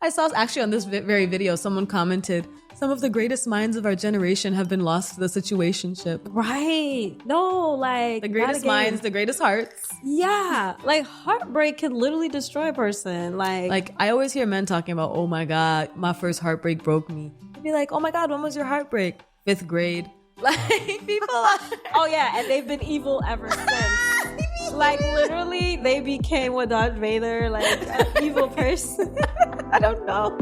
I saw actually on this very video, someone commented, some of the greatest minds of our generation have been lost to the situationship. Right. No, like the greatest minds, the greatest hearts. Yeah. Like heartbreak can literally destroy a person. Like I always hear men talking about, oh my God, my first heartbreak broke me. I'd be like, oh my God, when was your heartbreak? 5th grade. Like people are... Oh yeah, and they've been evil ever since. Like literally they became what Darth Vader, like an evil person. I don't know.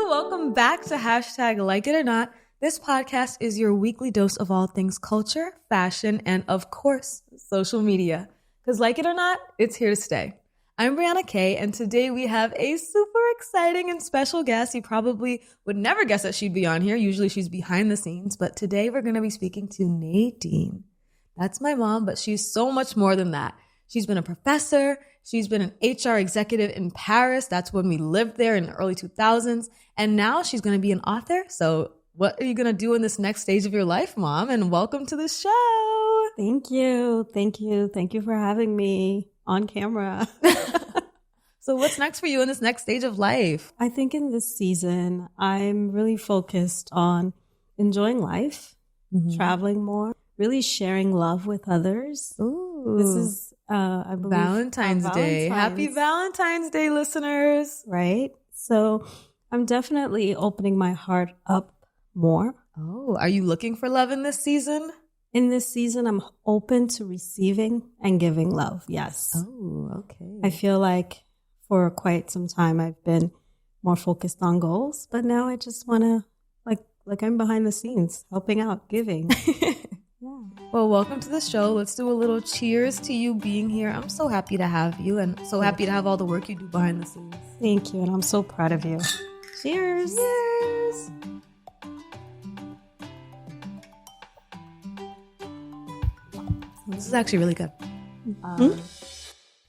Welcome back to hashtag Like It or Not. This podcast is your weekly dose of all things culture, fashion, and of course, social media. Because like it or not, it's here to stay. I'm Brianna Kay, and today we have a super exciting and special guest. You probably would never guess that she'd be on here. Usually she's behind the scenes, but today we're going to be speaking to Nadine. That's my mom, but she's so much more than that. She's been a professor. She's been an HR executive in Paris. That's when we lived there in the early 2000s. And now she's going to be an author. So what are you going to do in this next stage of your life, Mom? And welcome to the show. Thank you. Thank you. Thank you for having me on camera. So what's next for you in this next stage of life? I think in this season, I'm really focused on enjoying life, traveling more, really sharing love with others. Ooh. This is, I believe, Valentine's Day. Happy Valentine's Day, listeners. Right? So I'm definitely opening my heart up more. Oh, are you looking for love in this season? In this season, I'm open to receiving and giving love. Yes. Oh, okay. I feel like for quite some time, I've been more focused on goals, but now I just want to, like I'm behind the scenes, helping out, giving. Yeah. Well, welcome to the show. Let's do a little cheers to you being here. I'm so happy to have you and so happy to have all the work you do behind the scenes. Thank you. And I'm so proud of you. Cheers. Cheers. This is actually really good.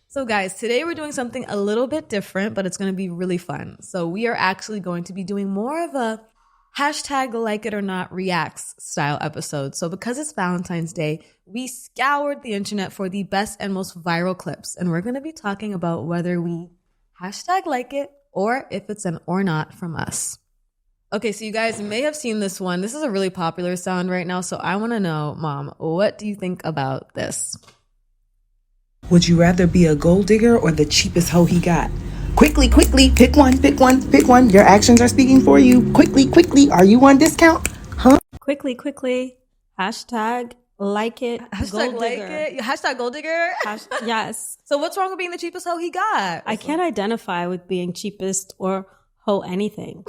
So guys, today we're doing something a little bit different, but it's going to be really fun. So we are actually going to be doing more of a hashtag Like It or Not reacts style episode. So because it's Valentine's Day, we scoured the internet for the best and most viral clips. And we're going to be talking about whether we hashtag like it or if it's an or not from us. Okay, so you guys may have seen this one. This is a really popular sound right now. So I want to know, Mom, what do you think about this? Would you rather be a gold digger or the cheapest hoe he got? Quickly, pick one. Your actions are speaking for you. Quickly, are you on discount? Huh? Quickly. Hashtag like it. Hashtag gold like digger. it. Hashtag gold digger. Yes. So what's wrong with being the cheapest hoe he got? I can't identify with being cheapest or hoe anything.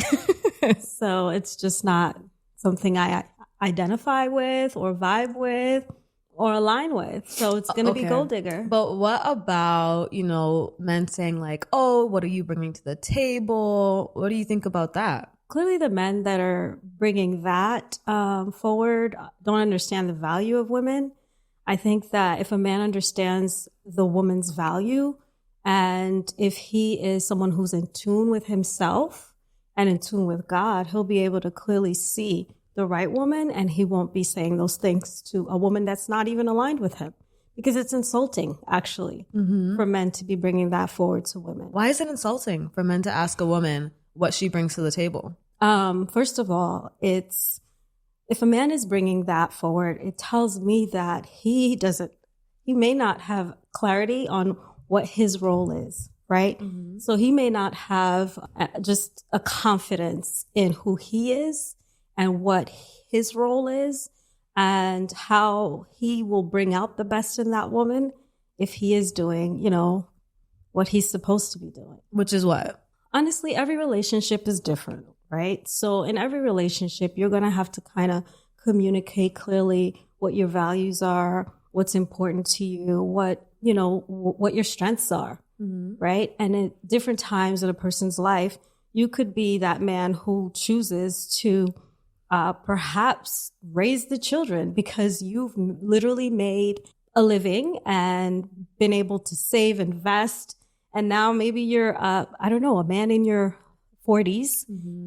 So it's just not something I identify with or vibe with or align with. So it's going to be gold digger. But what about, men saying like, oh, what are you bringing to the table? What do you think about that? Clearly the men that are bringing that forward don't understand the value of women. I think that if a man understands the woman's value and if he is someone who's in tune with himself and in tune with God, he'll be able to clearly see the right woman, and he won't be saying those things to a woman that's not even aligned with him, because it's insulting, actually, for men to be bringing that forward to women. Why is it insulting for men to ask a woman what she brings to the table? First of all, if a man is bringing that forward, it tells me that he may not have clarity on what his role is, right? So he may not have just a confidence in who he is and what his role is and how he will bring out the best in that woman if he is doing, what he's supposed to be doing. Which is what? Honestly, every relationship is different, right? So in every relationship, you're going to have to kind of communicate clearly what your values are, what's important to you, what your strengths are, right? And at different times in a person's life, you could be that man who chooses to perhaps raise the children because you've literally made a living and been able to save, invest. And now maybe you're, a man in your 40s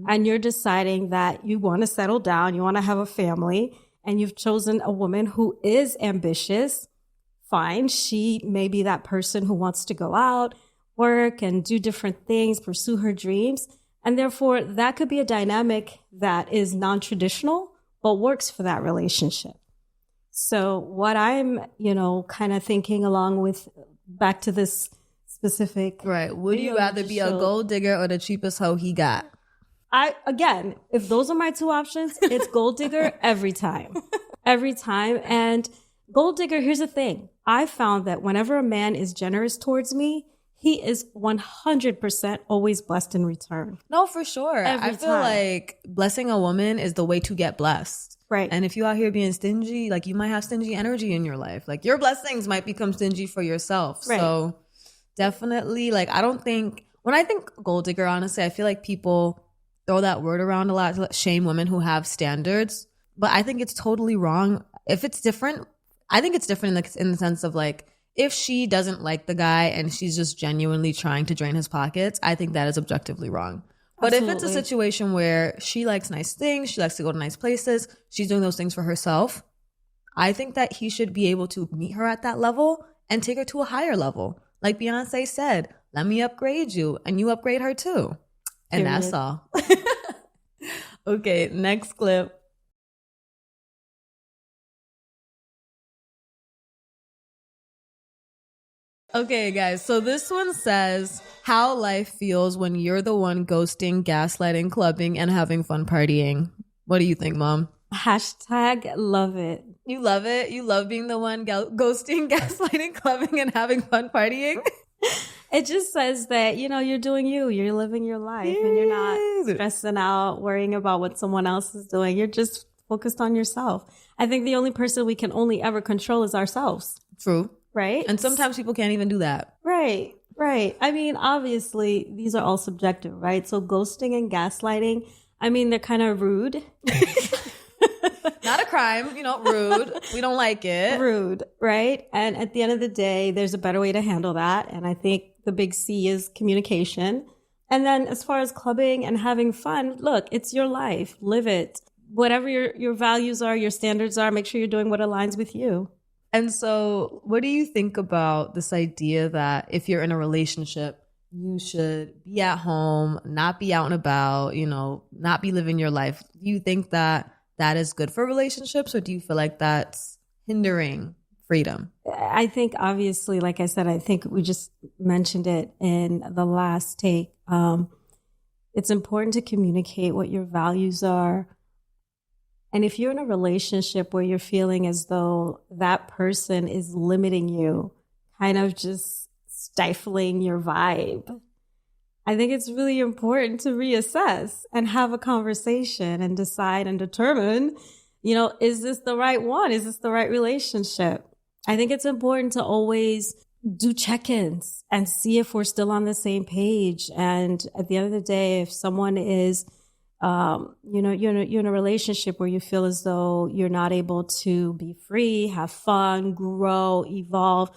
and you're deciding that you want to settle down, you want to have a family, and you've chosen a woman who is ambitious, fine. She may be that person who wants to go out, work, and do different things, pursue her dreams. And therefore, that could be a dynamic that is non-traditional, but works for that relationship. So what I'm, kind of thinking along with back to this specific. Right. Would you rather be a gold digger or the cheapest hoe he got? Again, if those are my two options, it's gold digger every time. Every time. And gold digger, here's the thing. I found that whenever a man is generous towards me, he is 100% always blessed in return. No, for sure. I feel like blessing a woman is the way to get blessed. Right. And if you out here being stingy, like you might have stingy energy in your life. Like your blessings might become stingy for yourself. Right. So definitely, like, when I think gold digger, honestly, I feel like people throw that word around a lot to shame women who have standards. But I think it's totally wrong. If it's different, I think it's different in the sense of like, if she doesn't like the guy and she's just genuinely trying to drain his pockets, I think that is objectively wrong. But Absolutely. If it's a situation where she likes nice things, she likes to go to nice places, she's doing those things for herself, I think that he should be able to meet her at that level and take her to a higher level. Like Beyonce said, let me upgrade you and you upgrade her too. And Period. That's all. Okay, next clip. Okay, guys, so this one says how life feels when you're the one ghosting, gaslighting, clubbing, and having fun partying. What do you think, Mom? Hashtag love it. You love it? You love being the one ghosting, gaslighting, clubbing, and having fun partying? It just says that, you're doing you. You're living your life and you're not stressing out, worrying about what someone else is doing. You're just focused on yourself. I think the only person we can only ever control is ourselves. True. Right? And sometimes people can't even do that. Right. I mean, obviously, these are all subjective, right? So ghosting and gaslighting, I mean, they're kind of rude. Not a crime, rude. We don't like it. Rude, right? And at the end of the day, there's a better way to handle that. And I think the big C is communication. And then as far as clubbing and having fun, look, it's your life. Live it. Whatever your values are, your standards are, make sure you're doing what aligns with you. And so what do you think about this idea that if you're in a relationship, you should be at home, not be out and about, not be living your life? Do you think that is good for relationships, or do you feel like that's hindering freedom? I think, obviously, like I said, I think we just mentioned it in the last take. It's important to communicate what your values are. And if you're in a relationship where you're feeling as though that person is limiting you, kind of just stifling your vibe, I think it's really important to reassess and have a conversation and decide and determine, is this the right one? Is this the right relationship? I think it's important to always do check-ins and see if we're still on the same page. And at the end of the day, if someone is, you're in a relationship where you feel as though you're not able to be free, have fun, grow, evolve,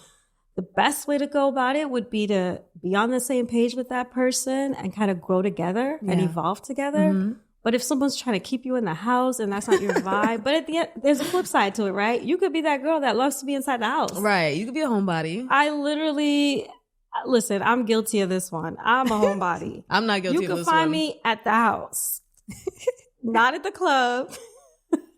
the best way to go about it would be to be on the same page with that person and kind of grow together and evolve together. Mm-hmm. But if someone's trying to keep you in the house and that's not your vibe, but at the end, there's a flip side to it, right? You could be that girl that loves to be inside the house. Right. You could be a homebody. Listen, I'm guilty of this one. I'm a homebody. I'm not guilty of this one. You can find me at the house, not at the club.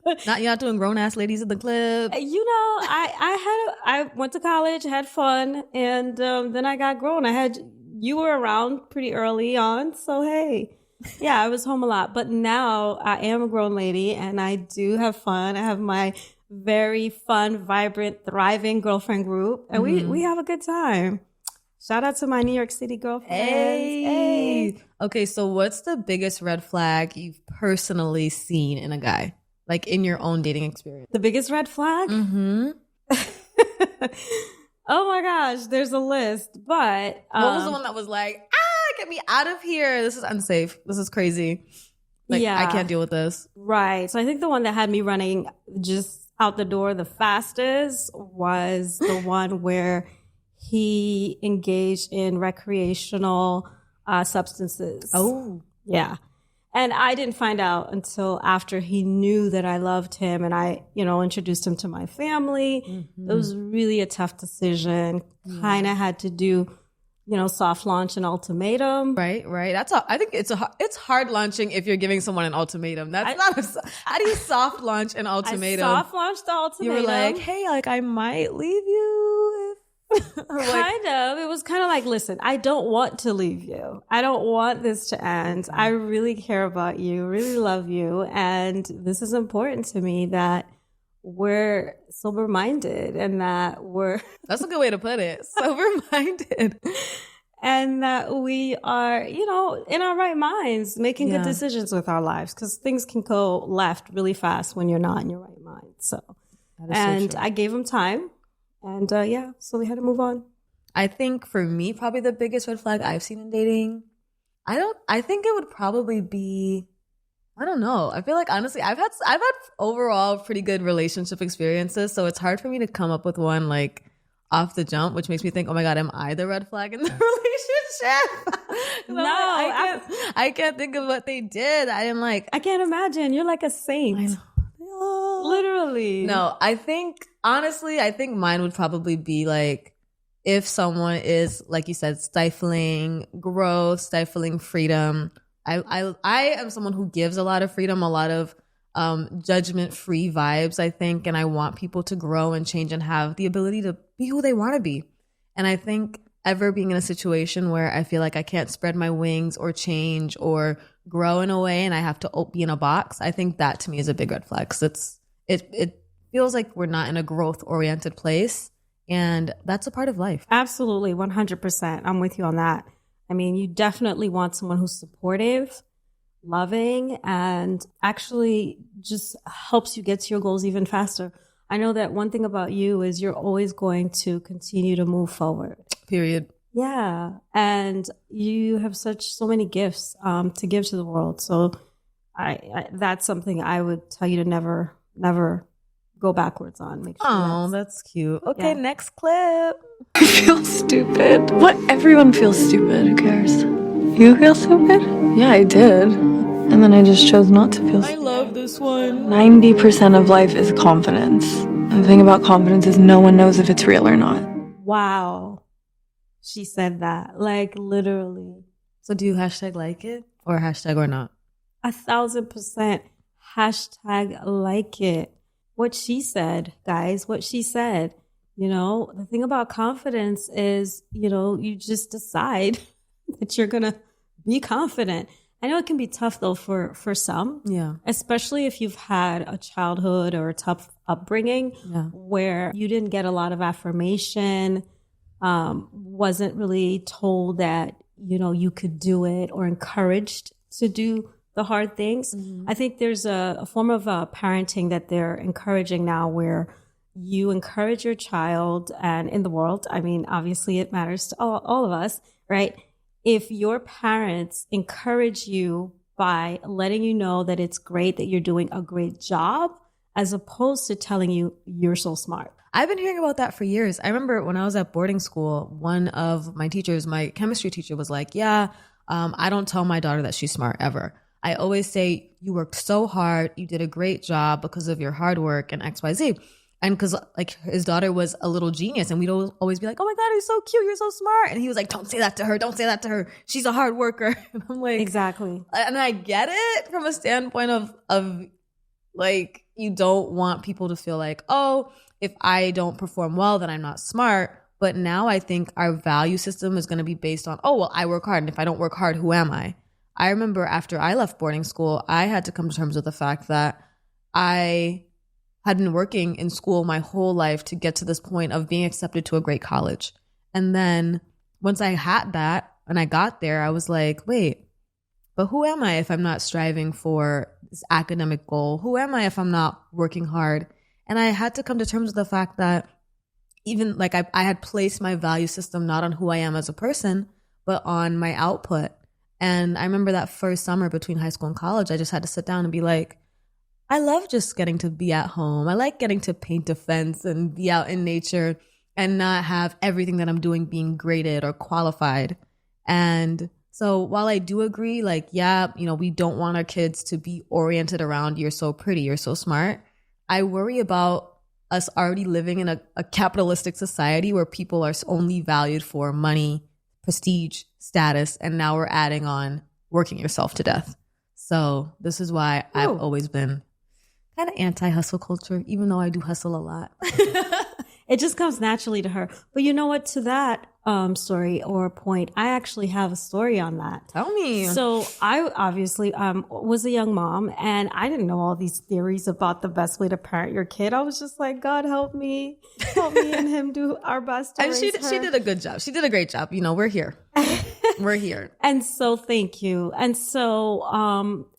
You're not doing grown ass ladies at the club. I went to college, had fun, and then I got grown. You were around pretty early on, so hey, yeah, I was home a lot. But now I am a grown lady, and I do have fun. I have my very fun, vibrant, thriving girlfriend group, and we have a good time. Shout out to my New York City girlfriends. Hey. Okay, so what's the biggest red flag you've personally seen in a guy? Like in your own dating experience? The biggest red flag? Mm-hmm. Oh my gosh, there's a list. But what was the one that was like, get me out of here. This is unsafe. This is crazy. I can't deal with this. Right. So I think the one that had me running just out the door the fastest was the one where he engaged in recreational substances. Oh. Yeah. And I didn't find out until after he knew that I loved him and I, introduced him to my family. Mm-hmm. It was really a tough decision. Kind of had to do, soft launch and ultimatum. Right. I think it's hard launching if you're giving someone an ultimatum. That's how do you soft launch an ultimatum? I soft launched the ultimatum. You were like, hey, like I might leave you. Kind of. It was kind of like, listen, I don't want to leave you. I don't want this to end. I really care about you, really love you. And this is important to me that we're sober-minded and that we're... That's a good way to put it. Sober-minded. And that we are, in our right minds, making good decisions with our lives. Because things can go left really fast when you're not in your right mind. So I gave him time. And so we had to move on. I think for me, probably the biggest red flag I've seen in dating, I think it would probably be, I don't know. I feel like honestly, I've had overall pretty good relationship experiences. So it's hard for me to come up with one like off the jump, which makes me think, oh my God, am I the red flag in the relationship? I can't think of what they did. I can't imagine. You're like a saint. I know. Literally. No, I think mine would probably be like if someone is, like you said, stifling growth, stifling freedom. I am someone who gives a lot of freedom, a lot of judgment-free vibes, I think, and I want people to grow and change and have the ability to be who they want to be. And I think ever being in a situation where I feel like I can't spread my wings or change or grow in a way and I have to be in a box, I think that to me is a big red flag because it feels like we're not in a growth-oriented place, and that's a part of life. Absolutely, 100%. I'm with you on that. I mean, you definitely want someone who's supportive, loving, and actually just helps you get to your goals even faster. I know that one thing about you is you're always going to continue to move forward. Period. Yeah. And you have so many gifts to give to the world. So I that's something I would tell you to never go backwards on. Make sure that's cute. Okay, next clip. I feel stupid. What? Everyone feels stupid. Who cares? You feel stupid? Yeah, I did. And then I just chose not to feel stupid. I love this one. 90% of life is confidence. The thing about confidence is no one knows if it's real or not. Wow. She said that. Like, literally. So do you hashtag like it or hashtag or not? 1,000% hashtag like it. What she said, guys, what she said. The thing about confidence is, you just decide that you're going to be confident. I know it can be tough though for some. Yeah. Especially if you've had a childhood or a tough upbringing where you didn't get a lot of affirmation, wasn't really told that, you could do it or encouraged to do the hard things. Mm-hmm. I think there's a form of parenting that they're encouraging now where you encourage your child, and in the world, I mean, obviously it matters to all of us, right? If your parents encourage you by letting you know that it's great, that you're doing a great job, as opposed to telling you you're so smart. I've been hearing about that for years. I remember when I was at boarding school, one of my teachers, my chemistry teacher, was like, I don't tell my daughter that she's smart ever. I always say, you worked so hard, you did a great job because of your hard work and XYZ. And because like his daughter was a little genius, and we'd always be like, oh my God, you're so cute, you're so smart. And he was like, don't say that to her, don't say that to her. She's a hard worker. And I'm like, exactly. And I get it from a standpoint of like, you don't want people to feel like, oh, if I don't perform well, then I'm not smart. But now I think our value system is going to be based on, oh, well, I work hard. And if I don't work hard, who am I? I remember after I left boarding school, I had to come to terms with the fact that I had been working in school my whole life to get to this point of being accepted to a great college. And then once I had that and I got there, I was like, wait, but who am I if I'm not striving for this academic goal? Who am I if I'm not working hard? And I had to come to terms with the fact that even like I had placed my value system not on who I am as a person, but on my output. And I remember that first summer between high school and college, I just had to sit down and be like, I love just getting to be at home. I like getting to paint a fence and be out in nature and not have everything that I'm doing being graded or qualified. And So while I do agree, like, yeah, you know, we don't want our kids to be oriented around you're so pretty, you're so smart. I worry about us already living in a capitalistic society where people are only valued for money, prestige, status, and now we're adding on working yourself to death. So this is why I've always been kind of anti-hustle culture, even though I do hustle a lot. It just comes naturally to her. But you know what? To that story or point, I actually have a story on that. Tell me. So I obviously was a young mom, and I didn't know all these theories about the best way to parent your kid. I was just like, God, help me and him do our best to And she raise her. did a good job. She did a great job. You know, we're here. We're here. And so thank you. And so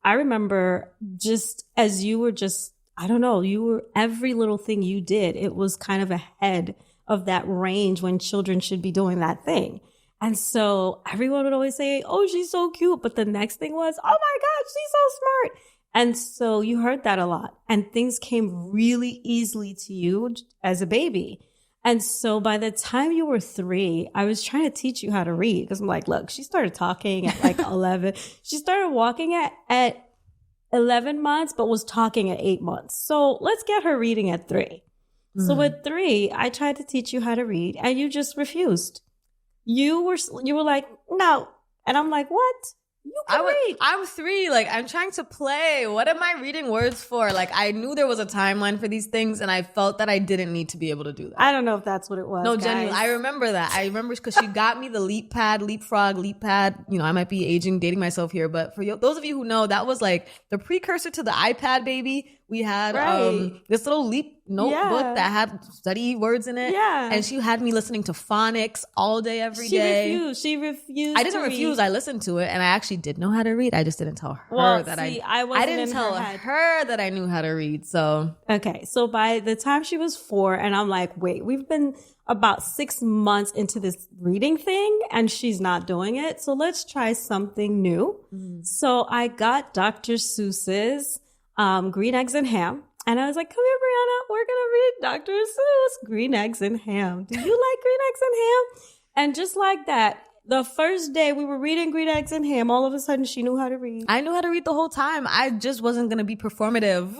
I remember just as you were just, I don't know, you were every little thing you did, it was kind of ahead of that range when children should be doing that thing. And so everyone would always say, oh, she's so cute. But the next thing was, oh my God, she's so smart. And so you heard that a lot, and things came really easily to you as a baby. And so by the time you were 3, I was trying to teach you how to read, because I'm like, look, she started talking at like 11. She started walking at 11 months, but was talking at 8 months. So let's get her reading at 3. So at 3, I tried to teach you how to read, and you just refused. You were like, no. And I'm like, what? You can read. I'm 3. Like, I'm trying to play. What am I reading words for? Like, I knew there was a timeline for these things, and I felt that I didn't need to be able to do that. I don't know if that's what it was. No, guys. genuinely. I remember that. I remember because she got me the leapfrog. You know, I might be dating myself here, but for those of you who know, that was like the precursor to the iPad, baby. We had this little leap notebook that had study words in it. Yeah. And she had me listening to phonics all day, every day. She refused. I didn't refuse. I listened to it, and I actually did know how to read. I just didn't tell her that I didn't tell her that I knew how to read. So okay. So by the time she was 4, and I'm like, wait, we've been about 6 months into this reading thing, and she's not doing it. So let's try something new. So I got Dr. Seuss's Green Eggs and Ham. And I was like, come here, Brianna, we're going to read Dr. Seuss, Green Eggs and Ham. Do you like Green Eggs and Ham? And just like that, the first day we were reading Green Eggs and Ham, all of a sudden she knew how to read. I knew how to read the whole time. I just wasn't going to be performative.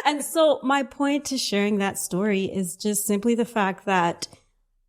And so my point to sharing that story is just simply the fact that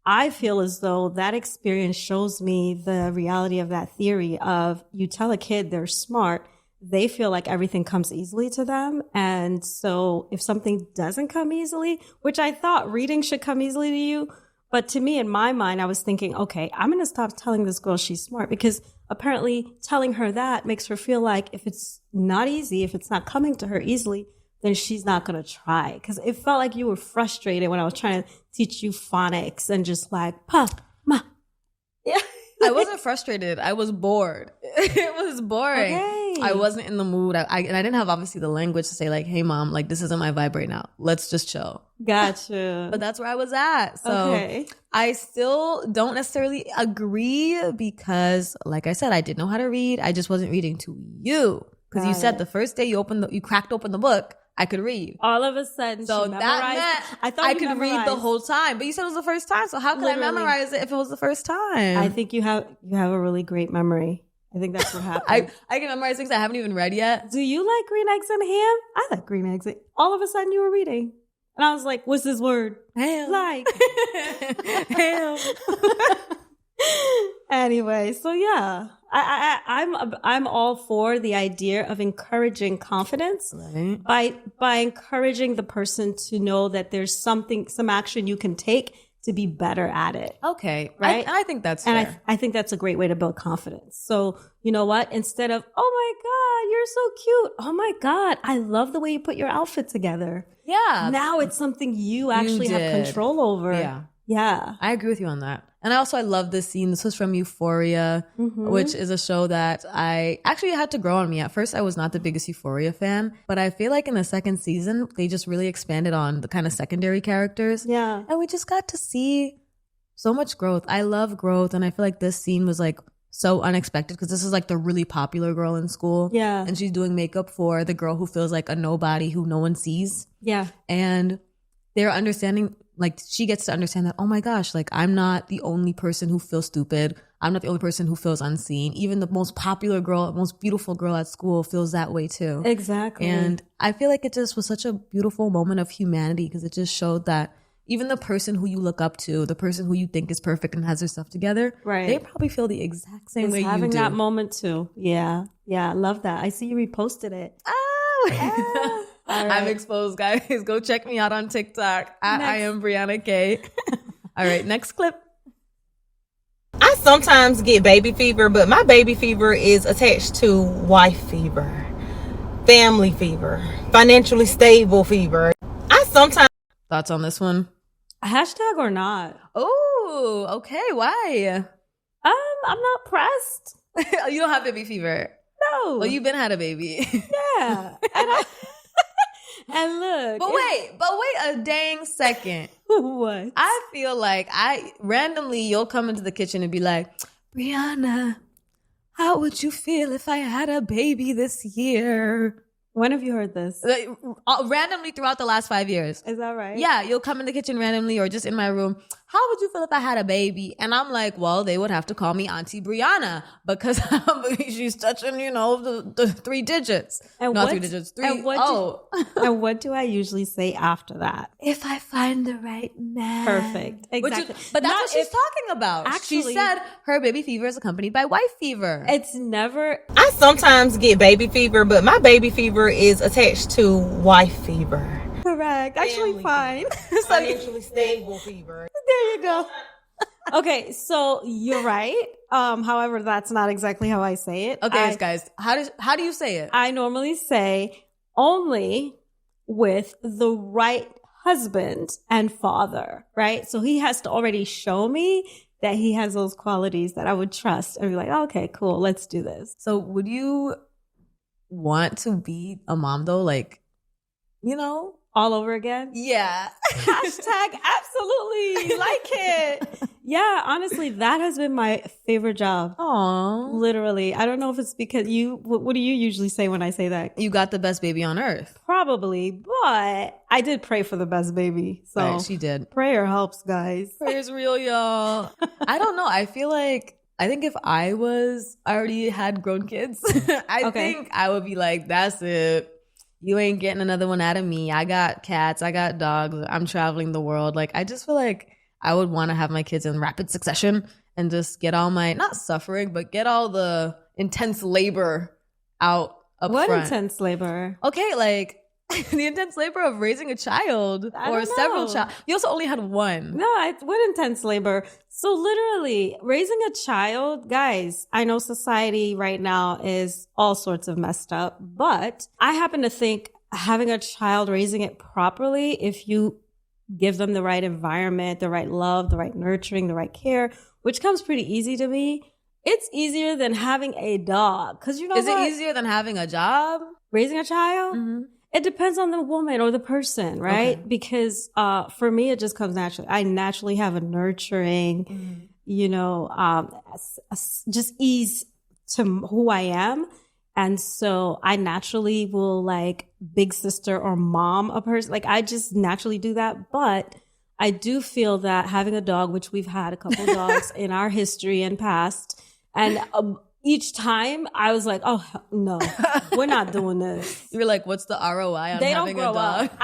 I feel as though that experience shows me the reality of that theory of you tell a kid they're smart, they feel like everything comes easily to them. And so if something doesn't come easily, which I thought reading should come easily to you, but to me, in my mind, I was thinking, okay, I'm going to stop telling this girl she's smart, because apparently telling her that makes her feel like if it's not easy, if it's not coming to her easily, then she's not going to try. Because it felt like you were frustrated when I was trying to teach you phonics and just like, pa, ma. Yeah. I wasn't frustrated. I was bored. It was boring. Okay. I wasn't in the mood. And I didn't have obviously the language to say like, hey mom, like this isn't my vibe right now. Let's just chill. Gotcha. But that's where I was at. So I still don't necessarily agree because like I said, I did know how to read. I just wasn't reading to you. Because you said the first day you cracked open the book, I could read. All of a sudden, so that meant I could read the whole time. But you said it was the first time, so how could I memorize it if it was the first time? I think you have a really great memory. I think that's what happened. I can memorize things I haven't even read yet. Do you like green eggs and ham? I like green eggs. All of a sudden, you were reading, and I was like, "What's this word?" Ham. Like ham. Anyway, so yeah, I'm all for the idea of encouraging confidence by encouraging the person to know that there's some action you can take to be better at it. Okay, right. I think that's fair. And I think that's a great way to build confidence. So you know what? Instead of oh my God, you're so cute. Oh my God, I love the way you put your outfit together. Yeah. Now it's something you actually have control over. Yeah. Yeah. I agree with you on that. And I love this scene. This was from Euphoria, which is a show that I actually had to grow on me. At first, I was not the biggest Euphoria fan, but I feel like in the second season, they just really expanded on the kind of secondary characters. Yeah. And we just got to see so much growth. I love growth. And I feel like this scene was like so unexpected because this is like the really popular girl in school. Yeah. And she's doing makeup for the girl who feels like a nobody who no one sees. Yeah. And they're understanding, like she gets to understand that, oh my gosh, like I'm not the only person who feels stupid. I'm not the only person who feels unseen. Even the most popular girl, most beautiful girl at school feels that way too. Exactly. And I feel like it just was such a beautiful moment of humanity because it just showed that even the person who you look up to, the person who you think is perfect and has their stuff together, they probably feel the exact same way you do. Having that moment too. Yeah. Yeah. I love that. I see you reposted it. Oh, right. I'm exposed, guys. Go check me out on TikTok at IamBriannaKay. All right, next clip. I sometimes get baby fever, but my baby fever is attached to wife fever, family fever, financially stable fever. I sometimes... Thoughts on this one? Hashtag or not? Oh, okay. Why? I'm not pressed. You don't have baby fever. No. Well, you've been had a baby. Yeah. And look. But wait a dang second. What? I feel like you'll come into the kitchen and be like, Brianna, how would you feel if I had a baby this year? When have you heard this? Randomly throughout the last 5 years. Is that right? Yeah, you'll come in the kitchen randomly or just in my room. How would you feel if I had a baby? And I'm like, well, they would have to call me Auntie Brianna because she's touching, the 3 digits. And not 3 digits, 3. And what do I usually say after that? If I find the right man. Perfect. Exactly. But that's what she's talking about. Actually, she said her baby fever is accompanied by wife fever. It's never... I sometimes get baby fever, but my baby fever is attached to wife fever. Correct. Actually, fine. Financially stable fever. There you go. Okay, so you're right. However, that's not exactly how I say it. Okay, guys, how do you say it? I normally say only with the right husband and father, right? So he has to already show me that he has those qualities that I would trust and be like, oh, okay, cool, let's do this. So would you want to be a mom though? Like, all over again? Yeah. Hashtag absolutely like it. Yeah, honestly, that has been my favorite job. Aww. Literally. I don't know if it's because what do you usually say when I say that? You got the best baby on earth. Probably, but I did pray for the best baby. So right, she did. Prayer helps, guys. Prayer's real, y'all. I don't know. I think if I already had grown kids, I think I would be like, that's it. You ain't getting another one out of me. I got cats. I got dogs. I'm traveling the world. Like, I just feel like I would want to have my kids in rapid succession and just get all my, not suffering, but get all the intense labor out up front. What intense labor? Okay, like the intense labor of raising a child or several child. You also only had one. No, what intense labor? So literally raising a child, guys, I know society right now is all sorts of messed up, but I happen to think having a child, raising it properly, if you give them the right environment, the right love, the right nurturing, the right care, which comes pretty easy to me. It's easier than having a dog. Cause Is it easier than having a job? Raising a child? Mm-hmm. It depends on the woman or the person, right? Okay. Because for me, it just comes naturally. I naturally have a nurturing, just ease to who I am. And so I naturally will like big sister or mom a person. Like I just naturally do that. But I do feel that having a dog, which we've had a couple dogs in our history and past, and each time I was like, oh, no, we're not doing this. You were like, what's the ROI on having a dog? Up.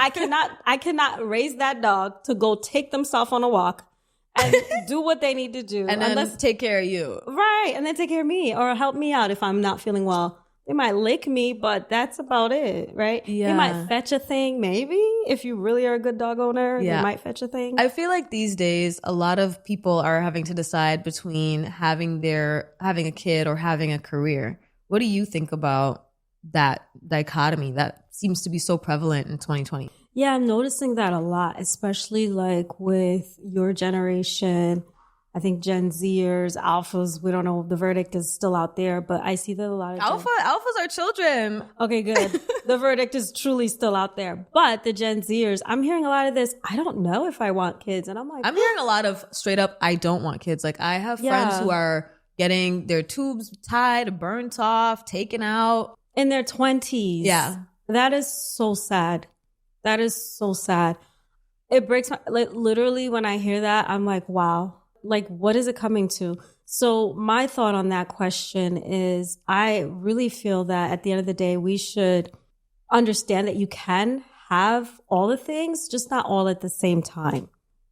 I cannot raise that dog to go take themselves on a walk and do what they need to do. And then take care of you. Right. And then take care of me or help me out if I'm not feeling well. They might lick me, but that's about it, right? Yeah. They might fetch a thing, maybe. If you really are a good dog owner, they might fetch a thing. I feel like these days, a lot of people are having to decide between having a kid or having a career. What do you think about that dichotomy that seems to be so prevalent in 2020? Yeah, I'm noticing that a lot, especially like with your generation. I think Gen Zers, alphas, we don't know if the verdict is still out there, but I see that a lot of alphas are children. Okay, good. The verdict is truly still out there. But the Gen Zers, I'm hearing a lot of this, I don't know if I want kids. And I'm like, I'm hearing a lot of straight up, I don't want kids. Like I have friends who are getting their tubes tied, burnt off, taken out. In their 20s. Yeah. That is so sad. That is so sad. It breaks my, like literally when I hear that, I'm like, wow. what is it coming to? So my thought on that question is I really feel that at the end of the day, we should understand that you can have all the things, just not all at the same time,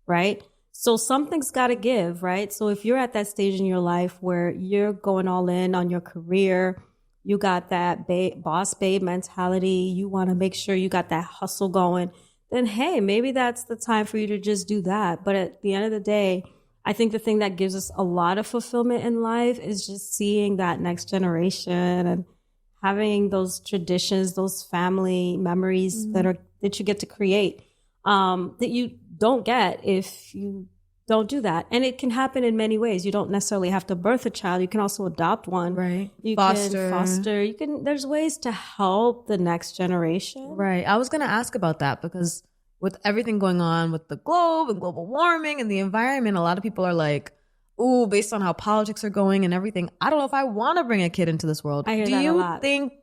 right? So something's got to give, right? So if you're at that stage in your life where you're going all in on your career, you got that boss babe mentality, you want to make sure you got that hustle going, then hey, maybe that's the time for you to just do that. But at the end of the day, I think the thing that gives us a lot of fulfillment in life is just seeing that next generation and having those traditions, those family memories that you get to create, that you don't get if you don't do that. And it can happen in many ways. You don't necessarily have to birth a child. You can also adopt one. Right. You can foster. There's ways to help the next generation. Right. I was going to ask about that because with everything going on with the globe and global warming and the environment, a lot of people are like, ooh, based on how politics are going and everything, I don't know if I want to bring a kid into this world. I hear do that a you lot. think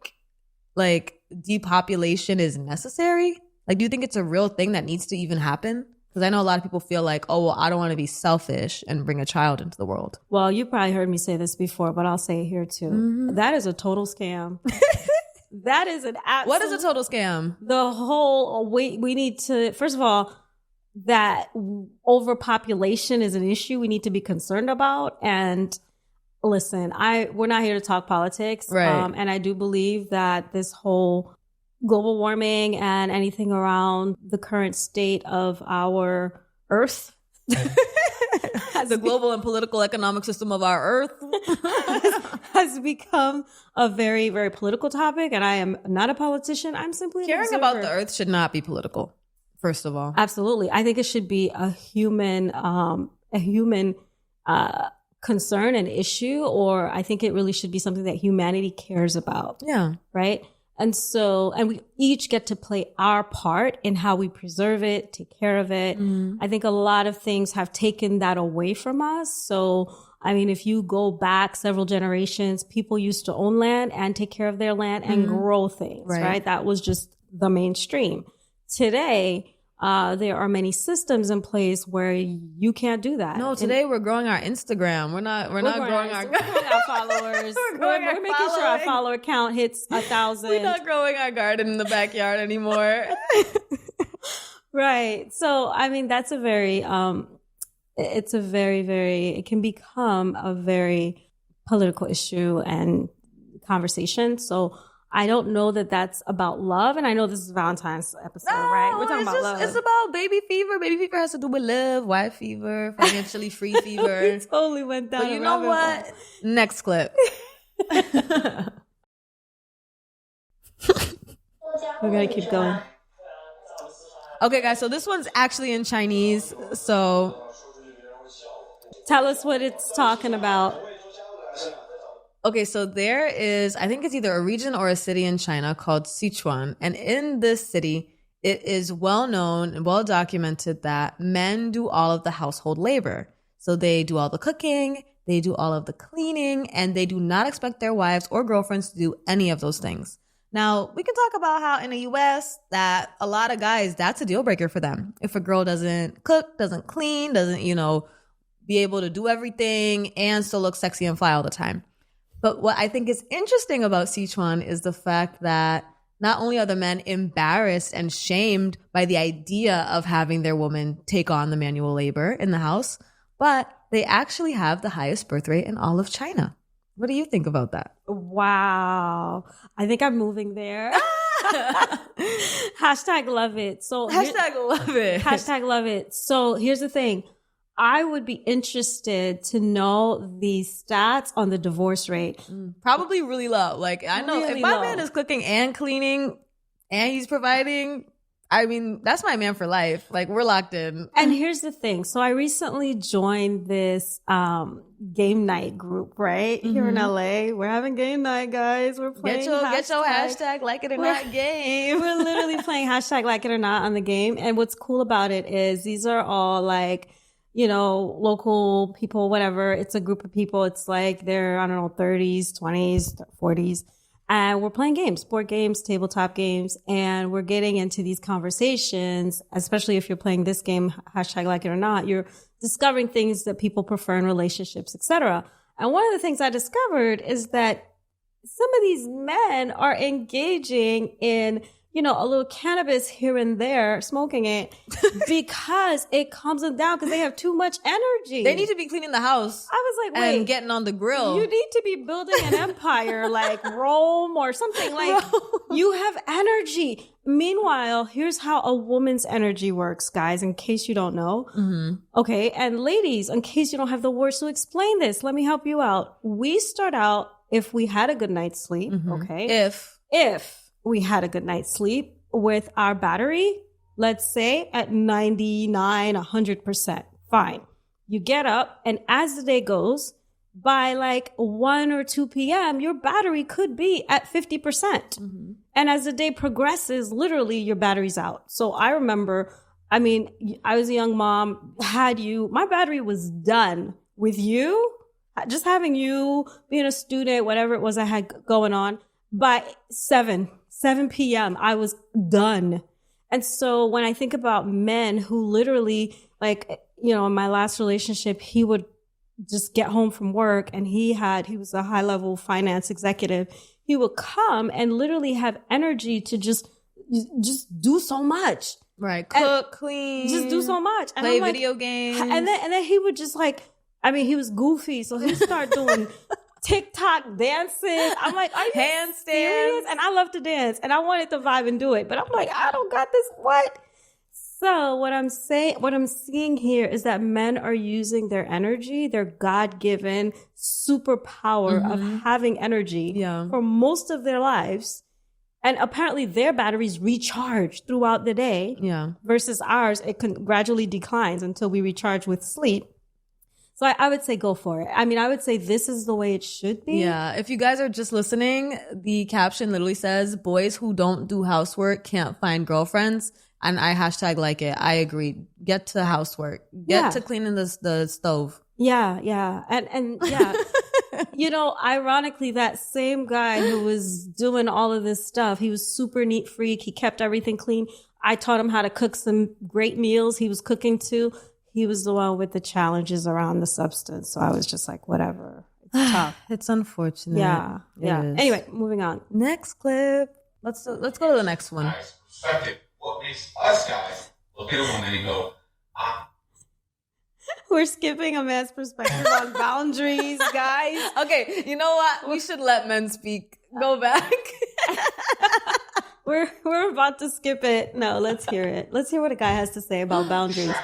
like depopulation is necessary? Like, do you think it's a real thing that needs to even happen? Because I know a lot of people feel like, oh, well, I don't want to be selfish and bring a child into the world. Well, you probably heard me say this before, but I'll say it here too. That is a total scam. That is an absolute... What is a total scam? The whole, we need to, first of all, that overpopulation is an issue we need to be concerned about. And listen, we're not here to talk politics. Right. And I do believe that this whole global warming and anything around the current state of our earth the global and political economic system of our earth has become a very, very political topic. And I am not a politician. I'm simply caring about the earth should not be political, first of all. Absolutely. I think it should be a human concern and issue, or I think it really should be something that humanity cares about. Yeah. Right. And we each get to play our part in how we preserve it, take care of it. I think a lot of things have taken that away from us. So, I mean, if you go back several generations, people used to own land and take care of their land and grow things, right? That was just the mainstream. Today, there are many systems in place where you can't do that. No, today we're growing our Instagram. We're not growing our followers. We're making sure our follower count hits 1,000. We're not growing our garden in the backyard anymore. Right. So, I mean, that's it can become a very political issue and conversation. So I don't know that that's about love. And I know this is Valentine's episode, right? We're talking about love. It's about baby fever. Baby fever has to do with love, wife fever, financially free fever. We totally went down. But you know what? Next clip. We're going to keep going. Okay, guys. So this one's actually in Chinese. So tell us what it's talking about. Okay, so there is, I think it's either a region or a city in China called Sichuan. And in this city, it is well known and well documented that men do all of the household labor. So they do all the cooking, they do all of the cleaning, and they do not expect their wives or girlfriends to do any of those things. Now, we can talk about how in the US that a lot of guys, that's a deal breaker for them. If a girl doesn't cook, doesn't clean, doesn't, be able to do everything and still look sexy and fly all the time. But what I think is interesting about Sichuan is the fact that not only are the men embarrassed and shamed by the idea of having their woman take on the manual labor in the house, but they actually have the highest birth rate in all of China. What do you think about that? Wow. I think I'm moving there. Hashtag love it. So hashtag love it. Hashtag love it. So here's the thing. I would be interested to know the stats on the divorce rate. Probably really low. Like, I know really if my low. man is cooking and cleaning and he's providing, I mean, that's my man for life. Like, we're locked in. And here's the thing. So I recently joined this game night group, right? Here in LA. We're having game night, guys. We're playing Get your hashtag like it or not game. We're literally playing hashtag like it or not on the game. And what's cool about it is these are all like, local people, whatever. It's a group of people. It's like they're, I don't know, 30s, 20s, 40s. And we're playing games, board games, tabletop games, and we're getting into these conversations, especially if you're playing this game, hashtag like it or not, you're discovering things that people prefer in relationships, etc. And one of the things I discovered is that some of these men are engaging in, you know, a little cannabis here and there, smoking it, because it calms them down because they have too much energy. They need to be cleaning the house. I was like, wait. And getting on the grill. You need to be building an empire like Rome or something. Like, you have energy. Meanwhile, here's how a woman's energy works, guys, in case you don't know. Mm-hmm. Okay. And ladies, in case you don't have the words to explain this, let me help you out. We start out, if we had a good night's sleep, okay? If we had a good night's sleep with our battery, let's say at 99, 100%, fine. You get up, and as the day goes, by like 1 or 2 p.m., your battery could be at 50%. Mm-hmm. And as the day progresses, literally your battery's out. So I remember, I mean, I was a young mom, my battery was done with you, just having you, being a student, whatever it was I had going on. By 7 p.m., I was done. And so when I think about men who literally, like, you know, in my last relationship, he would just get home from work and he was a high level finance executive. He would come and literally have energy to just do so much. Right. Cook, clean. Just do so much. And play I'm video games. And then he would just like, I mean, he was goofy. So he'd start doing TikTok dances. I'm like, are you handstands? Serious? And I love to dance and I wanted to vibe and do it, but I'm like, I don't got this. What? So what I'm seeing here is that men are using their energy, their God-given superpower of having energy for most of their lives. And apparently their batteries recharge throughout the day versus ours. It gradually declines until we recharge with sleep. So I would say go for it. I mean, I would say this is the way it should be. Yeah. If you guys are just listening, the caption literally says, boys who don't do housework can't find girlfriends. And I hashtag like it. I agree. Get to housework. Get to cleaning the stove. Yeah. Yeah. And yeah. You know, ironically, that same guy who was doing all of this stuff, he was super neat freak. He kept everything clean. I taught him how to cook some great meals. He was cooking too. He was the one with the challenges around the substance. So I was just like, whatever. It's tough. It's unfortunate. Yeah. Yeah. Anyway, moving on. Next clip. Let's go to the next one. Perspective. What makes us guys look at a woman and go, We're skipping a man's perspective on boundaries, guys. Okay, you know what? We should let men speak. Go back. We're about to skip it. No, let's hear it. Let's hear what a guy has to say about boundaries.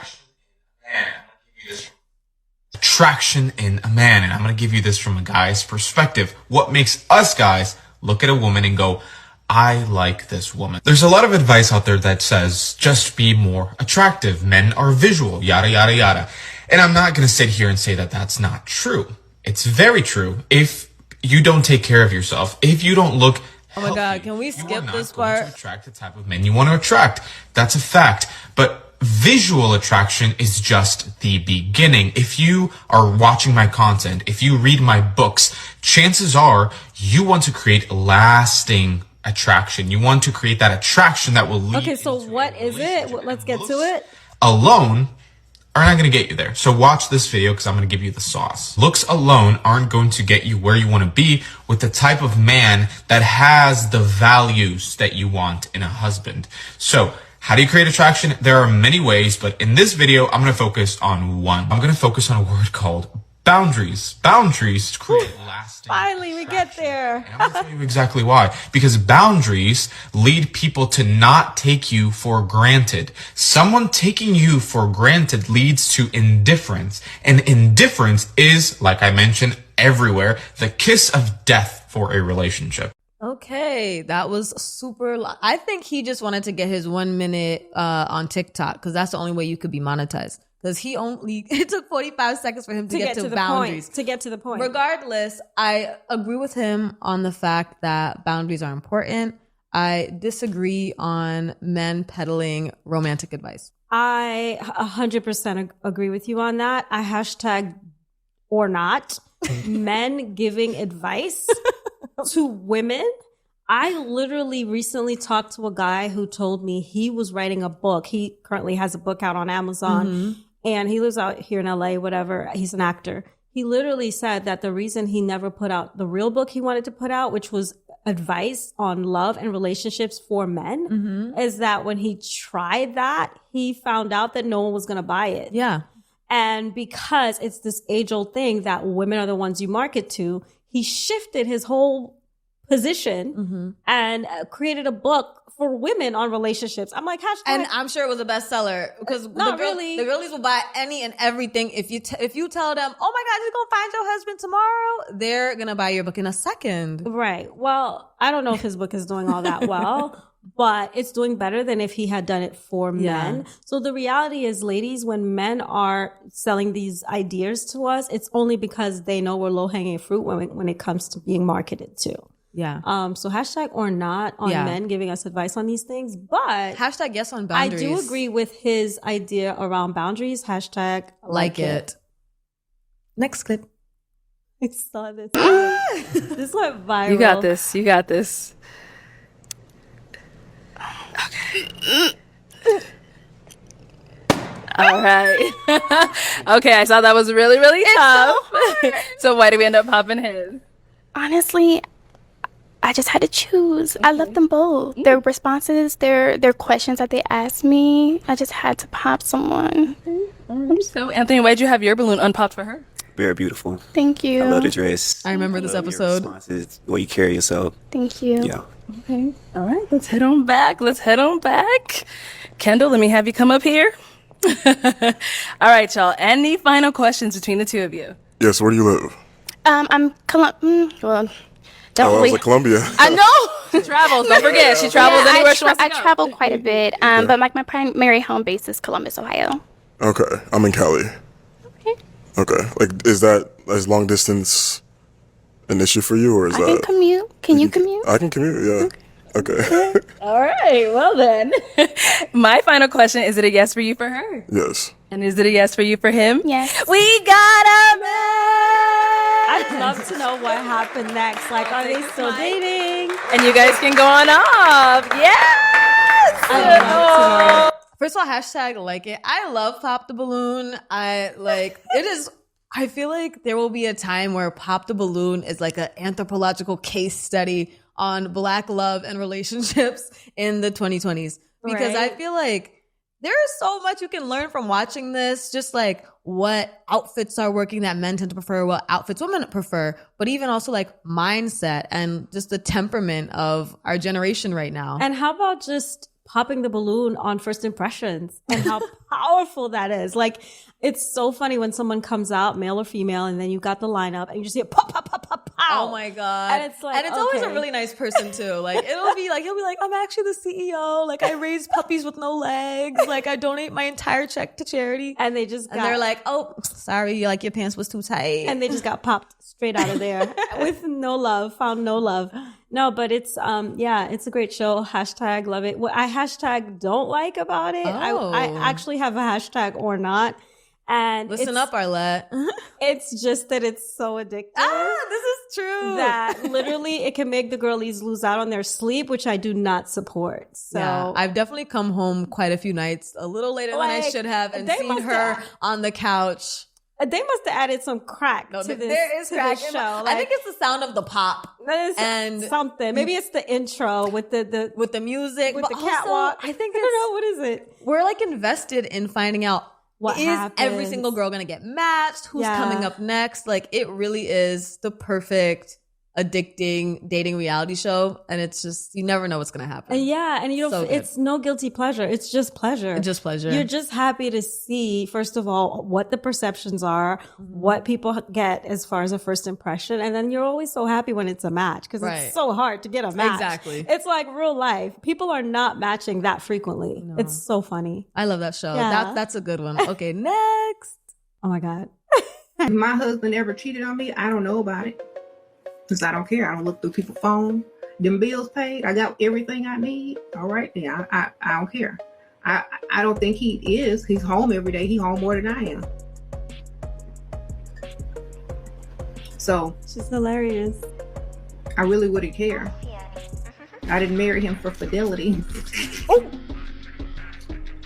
Attraction in a man, and I'm going to give you this from a guy's perspective. What makes us guys look at a woman and go, I like this woman. There's a lot of advice out there that says just be more attractive. Men are visual, yada, yada, yada. And I'm not going to sit here and say that that's not true. It's very true. If you don't take care of yourself, if you don't look healthy, oh my God, can we skip this part? You are not going to attract the type of men you want to attract. That's a fact. But visual attraction is just the beginning. If you are watching my content, if you read my books, chances are you want to create lasting attraction. You want to create that attraction that will lead. Okay, so what is it? Let's get to it. Alone are not going to get you there. So watch this video because I'm going to give you the sauce. Looks alone aren't going to get you where you want to be with the type of man that has the values that you want in a husband. So how do you create attraction? There are many ways, but in this video, I'm going to focus on one. I'm going to focus on a word called boundaries. Boundaries create lasting. Finally, we get there. And I'm going to tell you exactly why. Because boundaries lead people to not take you for granted. Someone taking you for granted leads to indifference. And indifference is, like I mentioned, everywhere, the kiss of death for a relationship. Okay, that was super. I think he just wanted to get his 1 minute on TikTok because that's the only way you could be monetized. Because it took 45 seconds for him to get to boundaries. To get to the point. Regardless, I agree with him on the fact that boundaries are important. I disagree on men peddling romantic advice. I 100% agree with you on that. I hashtag or not men giving advice to women I literally recently talked to a guy who told me he was writing a book. He currently has a book out on Amazon and he lives out here in LA, whatever. He's an actor. He literally said that the reason he never put out the real book he wanted to put out, which was advice on love and relationships for men, is that when he tried that, he found out that no one was going to buy it. Yeah. And because it's this age-old thing that women are the ones you market to, he shifted his whole position and created a book for women on relationships. I'm like, hashtag. And I'm sure it was a bestseller because the girlies will buy any and everything. If you tell them, oh my God, you're going to find your husband tomorrow, they're going to buy your book in a second. Right. Well, I don't know if his book is doing all that well, but it's doing better than if he had done it for men. So the reality is, ladies, when men are selling these ideas to us, it's only because they know we're low-hanging fruit when it comes to being marketed to. Yeah. So hashtag or not on men giving us advice on these things, but hashtag yes on boundaries. I do agree with his idea around boundaries. Hashtag like it. Next clip. I saw this. This went viral. You got this. You got this. Okay. All right. Okay, I saw that was really, really tough. So why did we end up popping his? Honestly, I just had to choose. I love them both. Their responses, their questions that they asked me, I just had to pop someone. So, Anthony, why'd you have your balloon unpopped for her? Very beautiful. Thank you. I love the dress. I remember this love your episode. responses, the way you carry yourself. Thank you. Yeah. Okay. All right. Let's head on back. Kendall, let me have you come up here. All right, y'all. Any final questions between the two of you? Yes, where do you live? I'm well. Don't I was we? like Columbia. I know. She travels. Don't forget, she travels anywhere she wants to go. I travel quite a bit, but like my primary home base is Columbus, Ohio. Okay, I'm in Cali. Okay, like is long distance an issue for you, or is I can commute. Can you commute? I can commute. Yeah. Okay. All right. Well then, my final question: is it a yes for you for her? Yes. And is it a yes for you for him? Yes. We got a man. I'd love to know what happened next. Like, are they still dating? And you guys can go on off. Yes. I'd love to know. First of all, hashtag like it. I love Pop the Balloon. I feel like there will be a time where Pop the Balloon is like an anthropological case study on Black love and relationships in the 2020s. Because I feel like there is so much you can learn from watching this, just like what outfits are working that men tend to prefer, what outfits women prefer, but even also like mindset and just the temperament of our generation right now. And how about just popping the balloon on first impressions and how powerful that is? Like, it's so funny when someone comes out, male or female, and then you got the lineup and you just hear pop, pop, pop, pop, pop. Oh my God. And it's like, always a really nice person too. Like he'll be like, I'm actually the CEO. Like I raise puppies with no legs. Like I donate my entire check to charity. And they they're like, oh, sorry, like your pants was too tight. And they just got popped straight out of there with no love, found no love. No, but it's, it's a great show. Hashtag love it. What I hashtag don't like about it, I actually have a hashtag or not. And listen up, Arlette. It's just that it's so addictive. This is true. That literally it can make the girlies lose out on their sleep, which I do not support. So yeah, I've definitely come home quite a few nights a little later than I should have and seen her on the couch. They must have added some crack to this. There is crack. This show. I think it's the sound of the pop and something. Maybe it's the intro with the music, with but the catwalk. I think I don't know, what is it? We're like invested in finding out what is every single girl gonna get matched, who's coming up next. Like it really is the perfect addicting dating reality show, and it's just you never know what's gonna happen. And you don't. It's no guilty pleasure. It's just pleasure. You're just happy to see, first of all, what the perceptions are, what people get as far as a first impression, and then you're always so happy when it's a match because it's so hard to get a match. Exactly. It's like real life. People are not matching that frequently. No. It's so funny. I love that show. Yeah. That's a good one. Okay, next. Oh my God. If my husband ever cheated on me, I don't know about it. Because I don't care. I don't look through people's phone. Them bills paid. I got everything I need. All right, then I don't care. I don't think he is. He's home every day. He's home more than I am. So she's hilarious. I really wouldn't care. I didn't marry him for fidelity. Oh.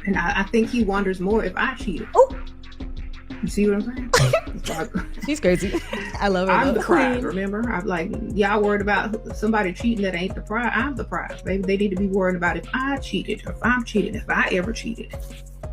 And I think he wonders more if I cheated. Oh. You see what I'm saying? She's crazy. I love her. I'm the prize, remember? I'm like, y'all worried about somebody cheating that ain't the prize. I'm the prize. They need to be worried about if I cheated, if I'm cheated, if I ever cheated.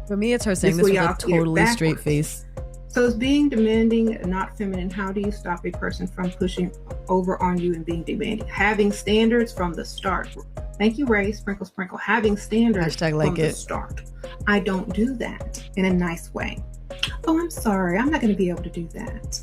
For me, it's her saying this with a totally straight face. So is being demanding not feminine? How do you stop a person from pushing over on you and being demanding? Having standards from the start. Thank you, Ray. Sprinkle, sprinkle. Having standards from the start. I don't do that in a nice way. Oh, I'm sorry. I'm not going to be able to do that.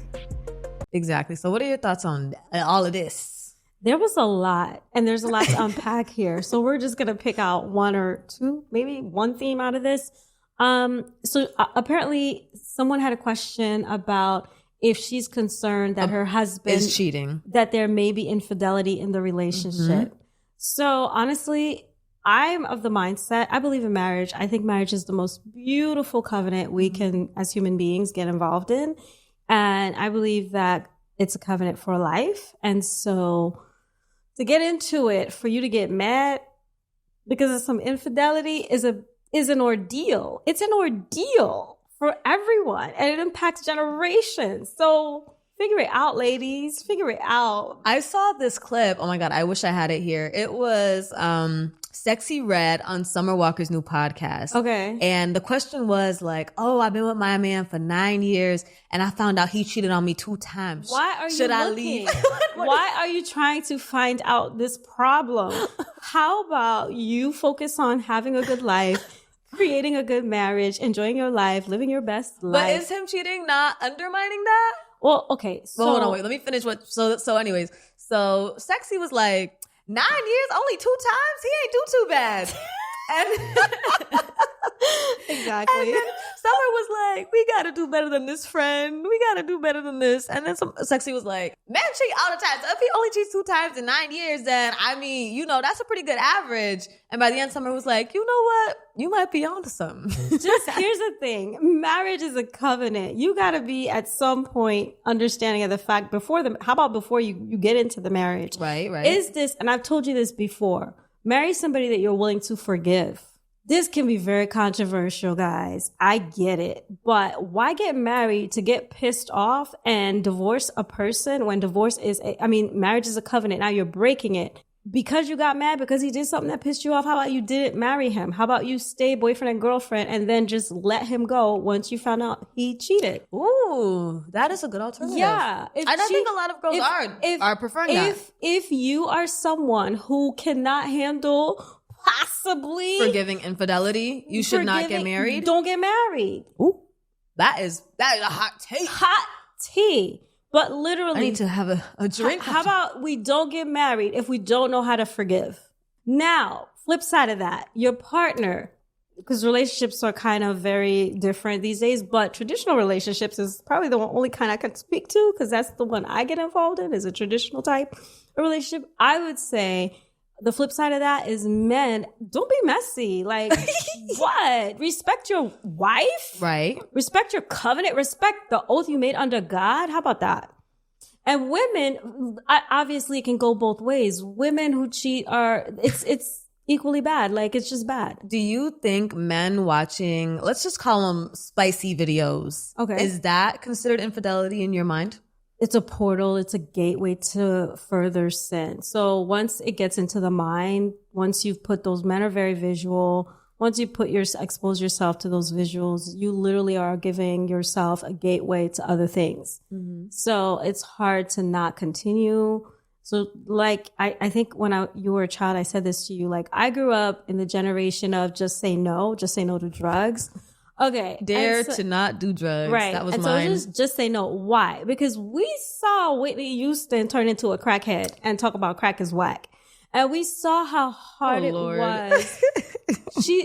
Exactly. So what are your thoughts on all of this? There was a lot, and there's a lot to unpack here. So we're just going to pick out one or two, maybe one theme out of this. Apparently someone had a question about if she's concerned that her husband is cheating, that there may be infidelity in the relationship. Mm-hmm. So honestly, I'm of the mindset, I believe in marriage. I think marriage is the most beautiful covenant we can, as human beings, get involved in. And I believe that it's a covenant for life. And so to get into it, for you to get mad because of some infidelity is an ordeal. It's an ordeal for everyone, and it impacts generations. So figure it out, ladies. Figure it out. I saw this clip. Oh my God, I wish I had it here. It was Sexy Red on Summer Walker's new podcast. Okay. And the question was like, oh, I've been with my man for 9 years and I found out he cheated on me 2 times. Why are you Should I looking? leave? Why are you trying to find out this problem? How about you focus on having a good life, creating a good marriage, enjoying your life, living your best life? But is him cheating not undermining that? Well, okay. So hold on, wait. Let me finish what. So anyways, so Sexy was like, 9 years, only 2 times. He ain't do too bad. And exactly. And then Summer was like, we gotta do better than this, friend. We gotta do better than this. And then Sexy was like, men cheat all the time. So if he only cheats 2 times in 9 years, then I mean, you know, that's a pretty good average. And by the end, Summer was like, you know what? You might be onto something. Just here's the thing. Marriage is a covenant. You gotta be at some point understanding of the fact how about before you get into the marriage? Right. Is this, and I've told you this before, marry somebody that you're willing to forgive. This can be very controversial, guys. I get it. But why get married to get pissed off and divorce a person when marriage is a covenant. Now you're breaking it. Because you got mad because he did something that pissed you off, how about you didn't marry him? How about you stay boyfriend and girlfriend and then just let him go once you found out he cheated? Ooh, that is a good alternative. Yeah. I don't think a lot of girls are preferring that. If you are someone who cannot handle possibly forgiving infidelity, you should not get married. Don't get married. Ooh, that is a hot take. Hot tea. But literally, I need to have a drink. How about we don't get married if we don't know how to forgive? Now, flip side of that, your partner, because relationships are kind of very different these days, but traditional relationships is probably the only kind I can speak to because that's the one I get involved in, is a traditional type of relationship. I would say the flip side of that is men, don't be messy. Like, what? Respect your wife. Right. Respect your covenant. Respect the oath you made under God. How about that? And women, obviously it can go both ways. Women who cheat it's equally bad. Like, it's just bad. Do you think men watching, let's just call them spicy videos. Okay. Is that considered infidelity in your mind? It's a portal. It's a gateway to further sin. So once it gets into the mind, once you've put those, men are very visual. Once you expose yourself to those visuals, you literally are giving yourself a gateway to other things. Mm-hmm. So it's hard to not continue. So like, I think when you were a child, I said this to you, like, I grew up in the generation of just say no to drugs. Okay. Dare to not do drugs. Right. That was and mine. So just say no. Why? Because we saw Whitney Houston turn into a crackhead and talk about crack is whack. And we saw how hard it was.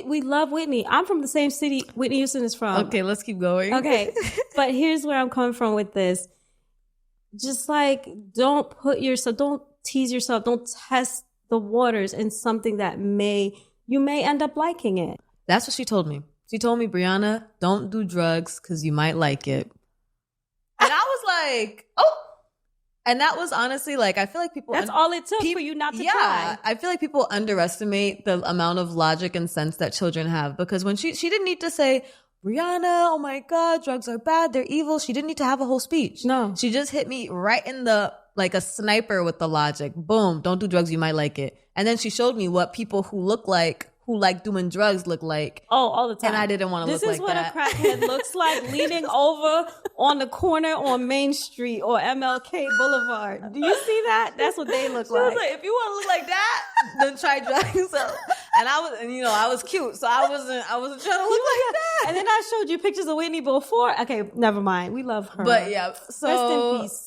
We love Whitney. I'm from the same city Whitney Houston is from. Okay, let's keep going. Okay. But here's where I'm coming from with this. Just like, don't tease yourself. Don't test the waters in something that you may end up liking it. That's what she told me. She told me, Brianna, don't do drugs because you might like it. And I was like, oh. And that was honestly like, I feel like people. That's all it took for you not to try. I feel like people underestimate the amount of logic and sense that children have, because when she didn't need to say, Brianna, oh my God, drugs are bad, they're evil. She didn't need to have a whole speech. No. She just hit me right in the, like a sniper with the logic. Boom, don't do drugs, you might like it. And then she showed me what people who like doing drugs look like. Oh, all the time. And I didn't want to look like that. This is what a crackhead looks like, leaning over on the corner on Main Street or MLK Boulevard. Do you see that? That's what they look like. Like, if you want to look like that, then try drugs. So, and I was cute, so I wasn't trying to look like that. And then I showed you pictures of Whitney before. Okay, never mind. We love her. But yeah, so rest in peace.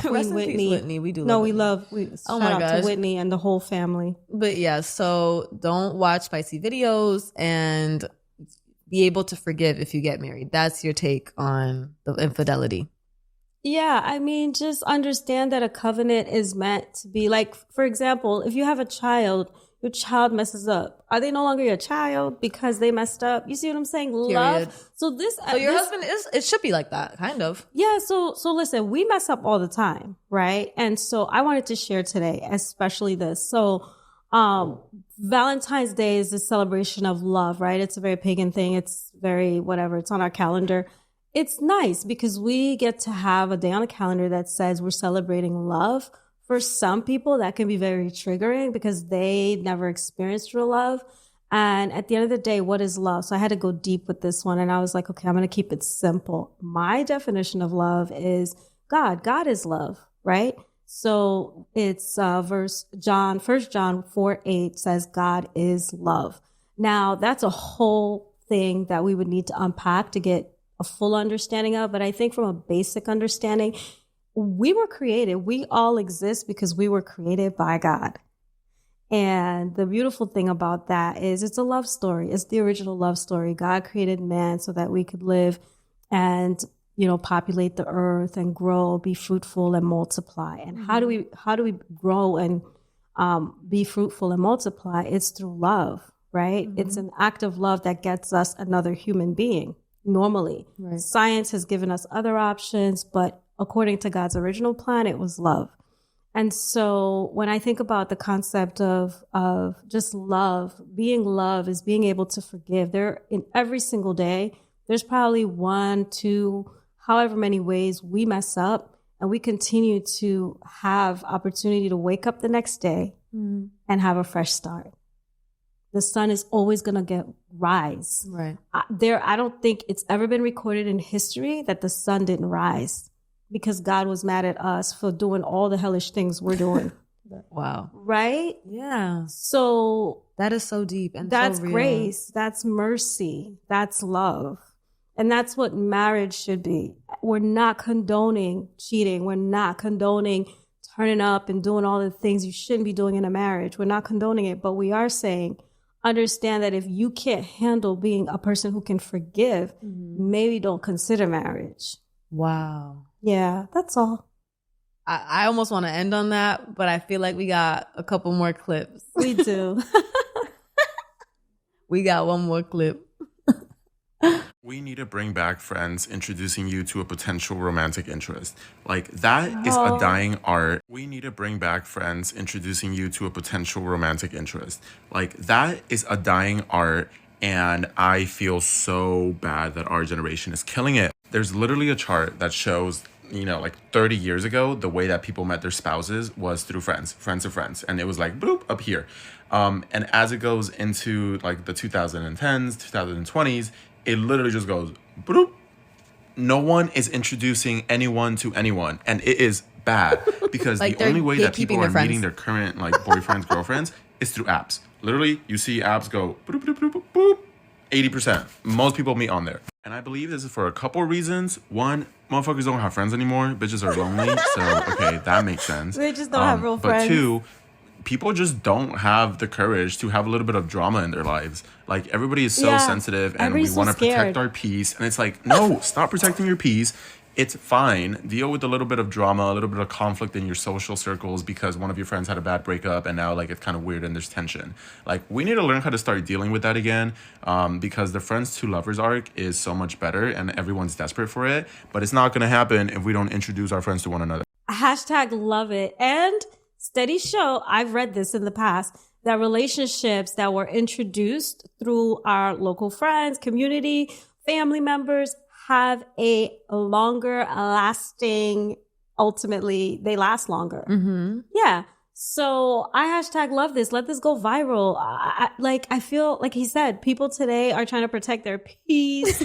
Queen rest in Whitney. peace, Whitney. We do. No, love we Whitney. shout out to Whitney and the whole family. But yeah, so don't watch spicy videos and be able to forgive if you get married. That's your take on the infidelity. Yeah, I mean, just understand that a covenant is meant to be like, for example, if you have a child, your child messes up. Are they no longer your child because they messed up? You see what I'm saying? Period. Love. So your husband it should be like that, kind of. Yeah. So listen, we mess up all the time, right? And so I wanted to share today, especially this. So, Valentine's Day is the celebration of love, right? It's a very pagan thing. It's very whatever. It's on our calendar. It's nice because we get to have a day on a calendar that says we're celebrating love. For some people, that can be very triggering because they never experienced real love. And at the end of the day, what is love? So I had to go deep with this one. And I was like, okay, I'm going to keep it simple. My definition of love is God. God is love, right? So it's 1 John 4:8 says God is love. Now, that's a whole thing that we would need to unpack to get a full understanding of. But I think from a basic understanding, we were created. We all exist because we were created by God. And the beautiful thing about that is it's a love story. It's the original love story. God created man so that we could live and, populate the earth and grow, be fruitful and multiply. And how do we grow and be fruitful and multiply? It's through love, right? Mm-hmm. It's an act of love that gets us another human being normally. Right. Science has given us other options, but according to God's original plan, it was love. And so when I think about the concept of just love, being love is being able to forgive. In every single day, there's probably 1, 2, however many ways we mess up, and we continue to have opportunity to wake up the next day and have a fresh start. The sun is always going to rise. Right. I don't think it's ever been recorded in history that the sun didn't rise, because God was mad at us for doing all the hellish things we're doing. Wow. Right? Yeah. So that is so deep and that's so real. Grace. That's mercy. That's love. And that's what marriage should be. We're not condoning cheating. We're not condoning turning up and doing all the things you shouldn't be doing in a marriage. We're not condoning it, but we are saying, understand that if you can't handle being a person who can forgive, maybe don't consider marriage. Wow. Yeah, that's all. I almost want to end on that, but I feel like we got a couple more clips. We do. We got one more clip. We need to bring back friends introducing you to a potential romantic interest. Like, that is a dying art. We need to bring back friends introducing you to a potential romantic interest. Like, that is a dying art, and I feel so bad that our generation is killing it. There's literally a chart that shows, 30 years ago, the way that people met their spouses was through friends of friends. And it was like, boop, up here. And as it goes into like the 2010s, 2020s, it literally just goes, boop. No one is introducing anyone to anyone. And it is bad because like the only way that people are friends. meeting their current boyfriends, girlfriends is through apps. Literally, you see apps go, boop, boop, boop, boop, boop. 80%. Most people meet on there. And I believe this is for a couple reasons. One, motherfuckers don't have friends anymore. Bitches are lonely. So, okay, that makes sense. They just don't have real friends. But two, people just don't have the courage to have a little bit of drama in their lives. Like, everybody is so sensitive and we want to protect our peace. And it's like, no, stop protecting your peace. It's fine. Deal with a little bit of drama, a little bit of conflict in your social circles because one of your friends had a bad breakup and now it's kind of weird and there's tension. Like, we need to learn how to start dealing with that again, because the friends to lovers arc is so much better and everyone's desperate for it. But it's not going to happen if we don't introduce our friends to one another. I Hashtag love it. And studies show, I've read this in the past, that relationships that were introduced through our local friends, community, family members have a longer lasting, ultimately, they last longer. Mm-hmm. Yeah. So I hashtag love this. Let this go viral. I feel like he said, people today are trying to protect their peace.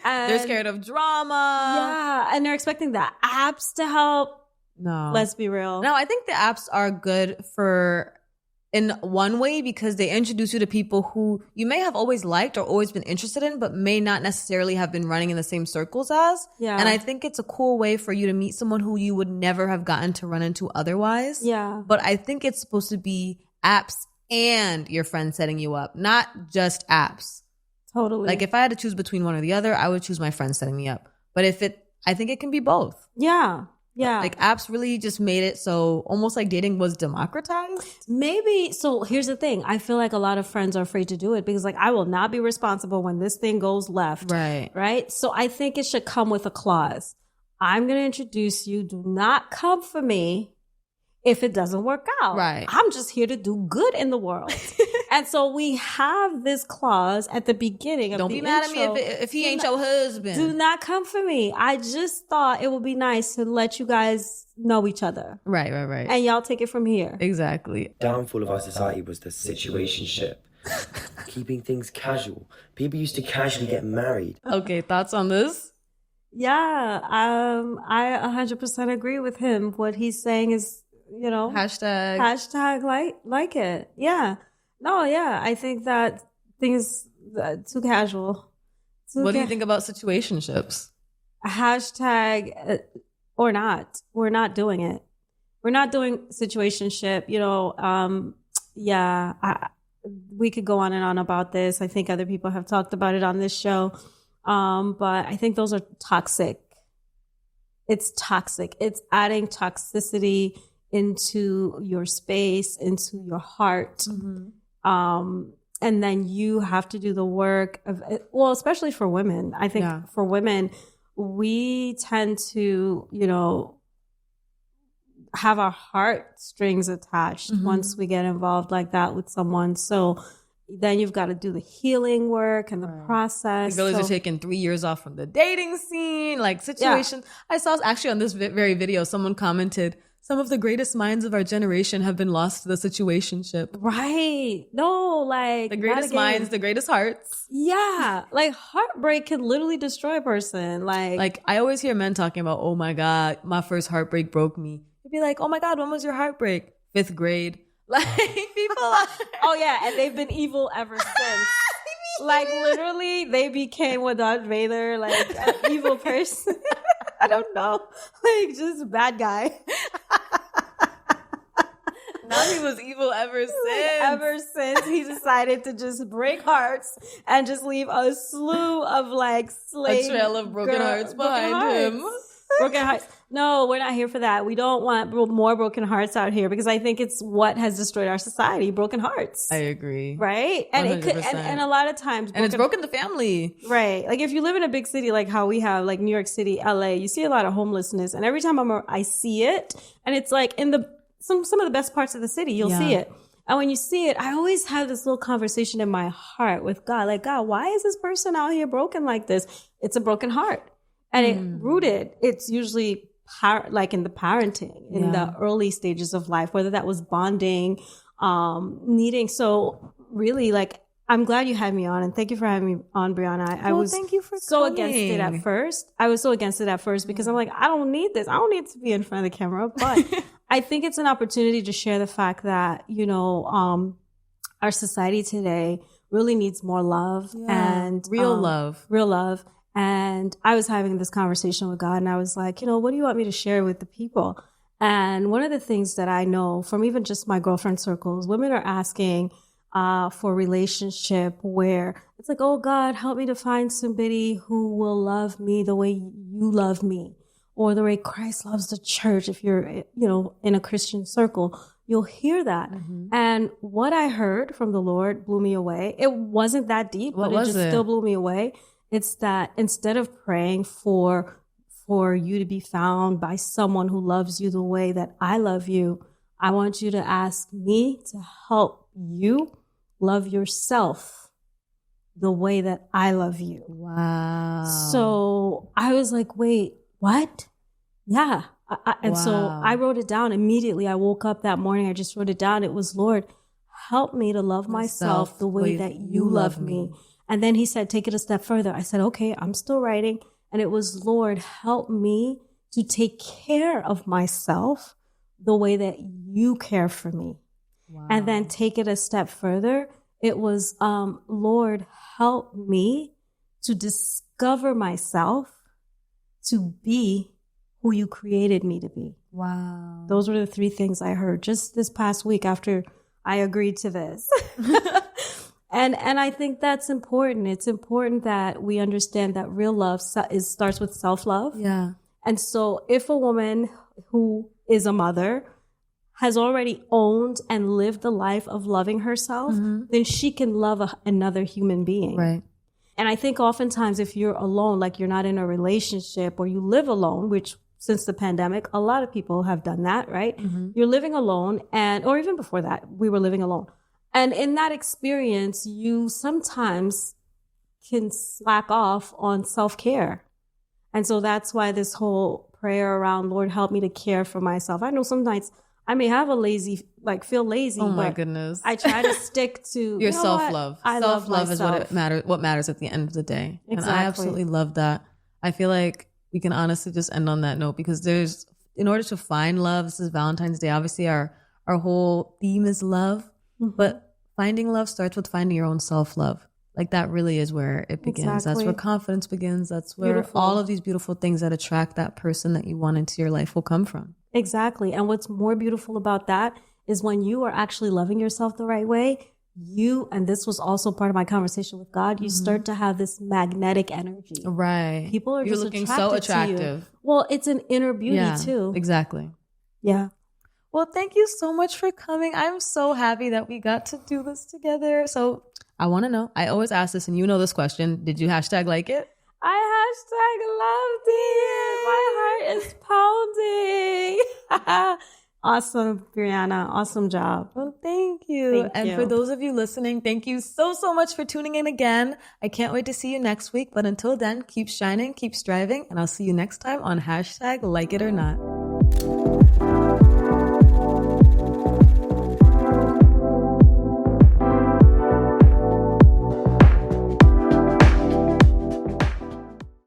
They're scared of drama. Yeah. And they're expecting the apps to help. No. Let's be real. No, I think the apps are good for in one way because they introduce you to people who you may have always liked or always been interested in, but may not necessarily have been running in the same circles as. Yeah. And I think it's a cool way for you to meet someone who you would never have gotten to run into otherwise. Yeah. But I think it's supposed to be apps and your friend setting you up, not just apps. Totally. Like if I had to choose between one or the other, I would choose my friend setting me up. But I think it can be both. Yeah. Yeah. Like apps really just made it so almost like dating was democratized. Maybe. So here's the thing. I feel like a lot of friends are afraid to do it because like I will not be responsible when this thing goes left. Right. Right. So I think it should come with a clause. I'm going to introduce you. Do not come for me if it doesn't work out. Right. I'm just here to do good in the world. And so we have this clause at the beginning of Don't the be mad at intro. me if he ain't your husband. Do not come for me. I just thought it would be nice to let you guys know each other. Right. And y'all take it from here. Exactly. Downfall of our society was the situationship. Keeping things casual. People used to casually get married. Okay, thoughts on this? Yeah, I 100% agree with him. What he's saying is, hashtag like it. Yeah. No, yeah. I think that things too casual. What do you think about situationships? Hashtag or not. We're not doing it. We're not doing situationship. We could go on and on about this. I think other people have talked about it on this show. But I think those are toxic. It's toxic. It's adding toxicity into your space, into your heart. Mm-hmm. And then you have to do the work of, well, especially for women. I think for women, we tend to, have our heartstrings attached once we get involved like that with someone. So then you've got to do the healing work and the process. Like girls are taking 3 years off from the dating scene, like situations. Yeah. I saw actually on this very video, someone commented, some of the greatest minds of our generation have been lost to the situationship. Right. No, like the greatest minds, the greatest hearts. Yeah. Like heartbreak can literally destroy a person. Like I always hear men talking about, oh my God, my first heartbreak broke me. You'd be like, oh my God, when was your heartbreak? 5th grade. Like people are. Oh yeah. And they've been evil ever since. Like literally they became what Darth Vader, like an evil person. I don't know. Like just bad guy. Now he was evil ever since. Ever since he decided to just break hearts and just leave a slew of like slave. A trail of broken hearts behind him. Broken hearts. No, we're not here for that. We don't want more broken hearts out here because I think it's what has destroyed our society. Broken hearts. I agree. Right? And 100%. it could, and a lot of times, and it's broken the family. Right. Like if you live in a big city, like how we have, like New York City, LA, you see a lot of homelessness. And every time I see it, and it's like in some of the best parts of the city, you'll see it. And when you see it, I always have this little conversation in my heart with God. Like, God, why is this person out here broken like this? It's a broken heart. And it's usually like in the parenting, in the early stages of life, whether that was bonding, needing. So really, like, I'm glad you had me on, and thank you for having me on, Brianna. I was thank you for so coming. against it at first. I was so against it at first because I'm like, I don't need this. I don't need to be in front of the camera. But I think it's an opportunity to share the fact that, our society today really needs more love and real love. And I was having this conversation with God and I was like, what do you want me to share with the people? And one of the things that I know from even just my girlfriend circles, women are asking for a relationship where it's like, oh God, help me to find somebody who will love me the way you love me, or the way Christ loves the church. If you're, in a Christian circle, you'll hear that. Mm-hmm. And what I heard from the Lord blew me away. It wasn't that deep, but it just still blew me away. It's that instead of praying for for you to be found by someone who loves you the way that I love you, I want you to ask me to help you love yourself the way that I love you. Wow. So I was like, wait, what? Yeah. And so I wrote it down immediately. I woke up that morning. I just wrote it down. It was, Lord, help me to love myself the way that you love me. And then he said, take it a step further. I said, okay, I'm still writing. And it was, Lord, help me to take care of myself the way that you care for me. Wow. And then take it a step further. It was, Lord, help me to discover myself to be who you created me to be. Wow. Those were the three things I heard just this past week after I agreed to this. And I think that's important. It's important that we understand that real love starts with self-love. Yeah. And so if a woman who is a mother has already owned and lived the life of loving herself, then she can love another human being. Right. And I think oftentimes if you're alone, like you're not in a relationship or you live alone, which since the pandemic, a lot of people have done that, right? You're living alone or even before that, we were living alone. And in that experience, you sometimes can slack off on self-care. And so that's why this whole prayer around, Lord, help me to care for myself. I know some nights I may have feel lazy. Oh my goodness. I try to stick to your self-love. Self-love is what matters at the end of the day. Exactly. And I absolutely love that. I feel like we can honestly just end on that note because in order to find love, this is Valentine's Day. Obviously our whole theme is love. But finding love starts with finding your own self-love. Like that really is where it begins. Exactly. That's where confidence begins. That's where all of these beautiful things that attract that person that you want into your life will come from. Exactly. And what's more beautiful about that is when you are actually loving yourself the right way, and this was also part of my conversation with God, you start to have this magnetic energy. Right. People are You're just looking attracted so attractive. to you. Well, it's an inner beauty too. Exactly. Yeah. Well, thank you so much for coming. I'm so happy that we got to do this together. So I want to know, I always ask this and you know this question. Did you hashtag like it? I hashtag loved it. My heart is pounding. Awesome, Brianna. Awesome job. Well, thank you. Thank you. For those of you listening, thank you so much for tuning in again. I can't wait to see you next week. But until then, keep shining, keep striving, and I'll see you next time on hashtag like it or not.